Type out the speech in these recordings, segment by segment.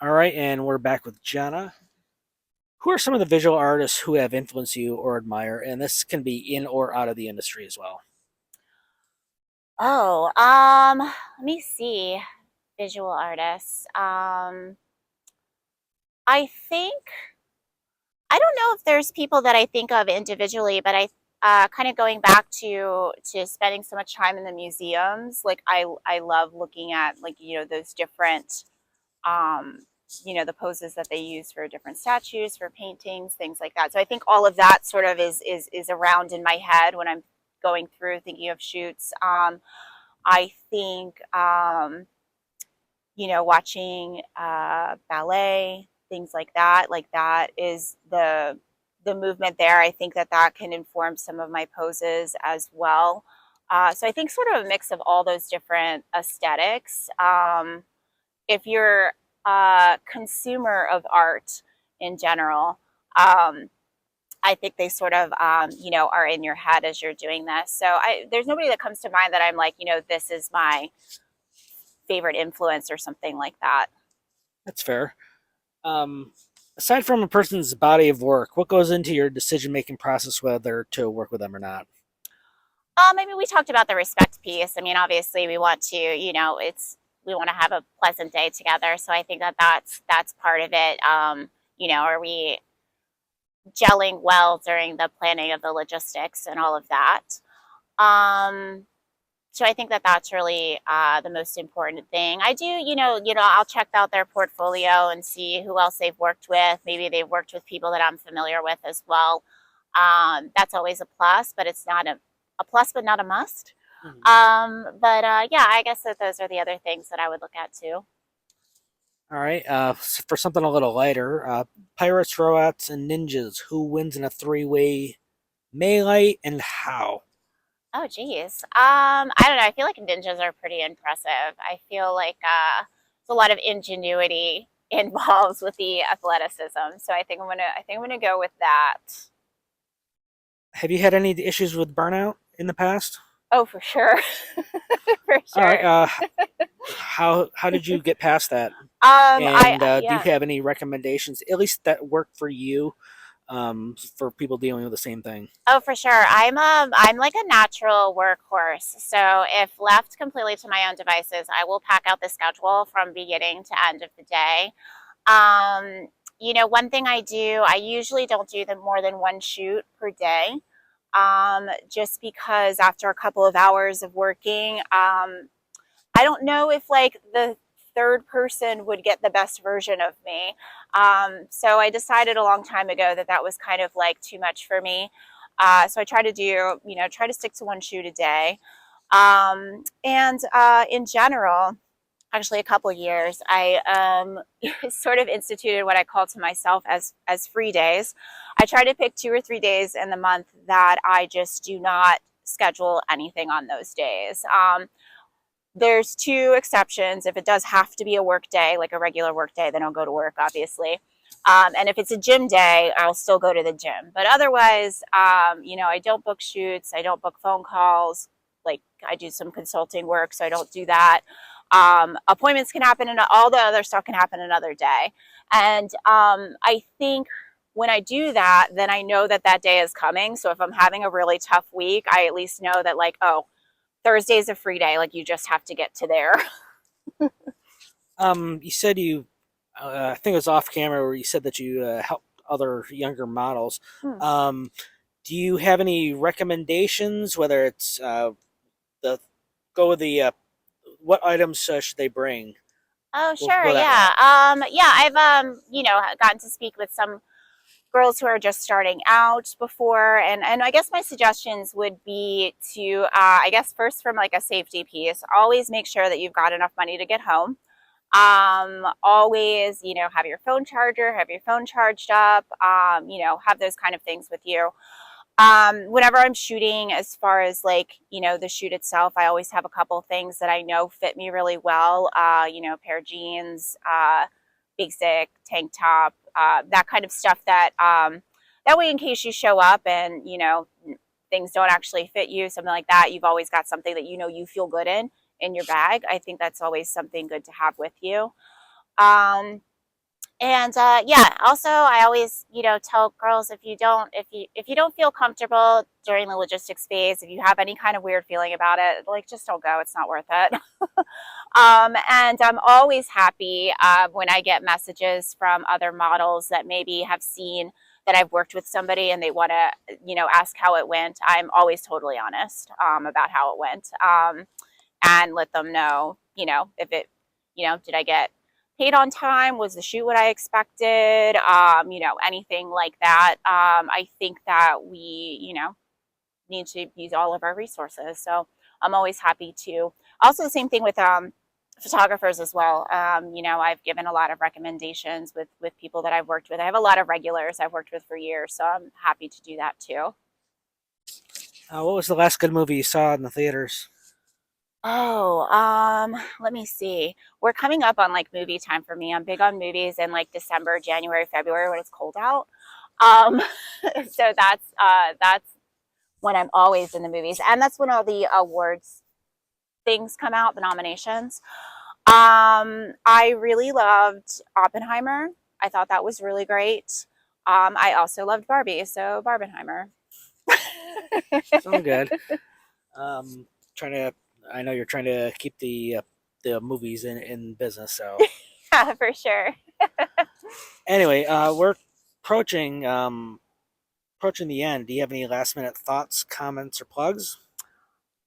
All right, and we're back with Jenna. Who are some of the visual artists who have influenced you or admire? And this can be in or out of the industry as well. Oh, let me see. Visual artists. I think I don't know if there's people that I think of individually, but I kind of going back to spending so much time in the museums. Like I love looking at like those different um the poses that they use for different statues, for paintings, things like that. So I think all of that sort of is around in my head when I'm going through thinking of shoots. I think watching ballet, things like that is the movement there. I think that that can inform some of my poses as well. So I think sort of a mix of all those different aesthetics. If you're a consumer of art in general, I think they sort of, are in your head as you're doing this. So there's nobody that comes to mind that I'm like, this is my favorite influence or something like that. That's fair. Um, Aside from a person's body of work, what goes into your decision making process whether to work with them or not? I mean, we talked about the respect piece. I mean, obviously, we want to, we want to have a pleasant day together. So I think that that's part of it. Are we gelling well during the planning of the logistics and all of that? Um, so I think that that's really the most important thing. I do, I'll check out their portfolio and see who else they've worked with. Maybe they've worked with people that I'm familiar with as well. That's always a plus, but it's not a plus, but not a must. Mhm. But yeah, I guess that those are the other things that I would look at too. All right, for something a little lighter, pirates, robots, and ninjas. Who wins in a three-way melee and how? Oh, geez. I don't know. I feel like ninjas are pretty impressive. I feel like there's a lot of ingenuity involved with the athleticism. So I think I'm gonna go with that. Have you had any issues with burnout in the past? Oh, for sure, for All right, sure. how did you get past that? I And do you yeah. have any recommendations, at least that work for you, for people dealing with the same thing? Oh, for sure. I'm like a natural workhorse. So if left completely to my own devices, I will pack out the schedule from beginning to end of the day. Um, one thing I do, I usually don't do more than one shoot per day. Just because after a couple of hours of working, I don't know if like the third person would get the best version of me. So I decided a long time ago that that was kind of like too much for me. So I try to do, try to stick to one shoot a day. And in general, actually a couple of years, I sort of instituted what I call to myself as free days. I try to pick 2 or 3 days in the month that I just do not schedule anything on those days. There's two exceptions. If it does have to be a work day, like a regular work day, then I'll go to work, obviously. And if it's a gym day, I'll still go to the gym. But otherwise, I don't book shoots. I don't book phone calls. Like I do some consulting work, so I don't do that. Appointments can happen, and all the other stuff can happen another day. And I think when I do that, then I know that that day is coming. So if I'm having a really tough week, I at least know that, like, oh, Thursday's a free day. Like you just have to get to there. You said I think it was off camera where you said that you helped other younger models. Hmm. Um, do you have any recommendations, whether it's the go with the what items should they bring? Oh, We'll sure, go that yeah. route. Yeah, I've gotten to speak with some girls who are just starting out before, and I guess my suggestions would be to I guess first from like a safety piece, always make sure that you've got enough money to get home. Always, have your phone charger, have your phone charged up, have those kind of things with you. Whenever I'm shooting, as far as like, the shoot itself, I always have a couple things that I know fit me really well. A pair of jeans, basic tank top, that kind of stuff that way in case you show up and, things don't actually fit you, something like that, you've always got something that you feel good in your bag. I think that's always something good to have with you. Um, And yeah, also I always, tell girls, if you don't feel comfortable during the logistics phase, if you have any kind of weird feeling about it, like just don't go. It's not worth it. And I'm always happy when I get messages from other models that maybe have seen that I've worked with somebody and they want to, ask how it went. I'm always totally honest about how it went, and let them know, if it, did I get paid on time? Was the shoot what I expected? Anything like that. I think that we, need to use all of our resources. So I'm always happy to. Also, the same thing with photographers as well. I've given a lot of recommendations with people that I've worked with. I have a lot of regulars I've worked with for years, so I'm happy to do that too. What was the last good movie you saw in the theaters? Oh, let me see. We're coming up on like movie time for me. I'm big on movies in like December, January, February when it's cold out. Um, so that's when I'm always in the movies, and that's when all the awards things come out, the nominations. I really loved Oppenheimer. I thought that was really great. I also loved Barbie, so Barbenheimer. Sound good. Trying to. I know you're trying to keep the movies in business. So Yeah, for sure. anyway, we're approaching approaching the end. Do you have any last minute thoughts, comments, or plugs?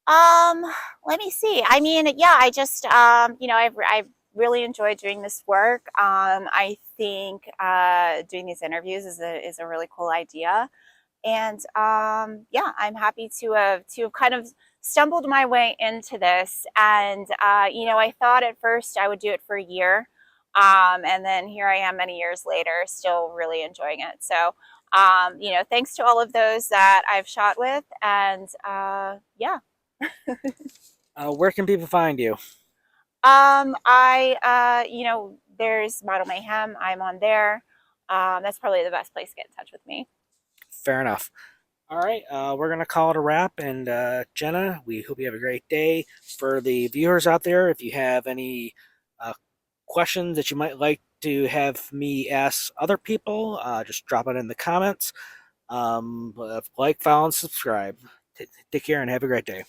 Um, Let me see. I mean, yeah, I just, I've really enjoyed doing this work. I think doing these interviews is a really cool idea, and yeah, I'm happy to have kind of stumbled my way into this. And I thought at first I would do it for a year, and then here I am many years later, still really enjoying it. So. Thanks to all of those that I've shot with, and yeah. Where can people find you? There's Model Mayhem. I'm on there. That's probably the best place to get in touch with me. Fair enough. All right, we're gonna call it a wrap. And Jenna, we hope you have a great day. For the viewers out there, if you have any uh, questions that you might like to have me ask other people, just drop it in the comments. Like, follow, and subscribe. Take care and have a great day.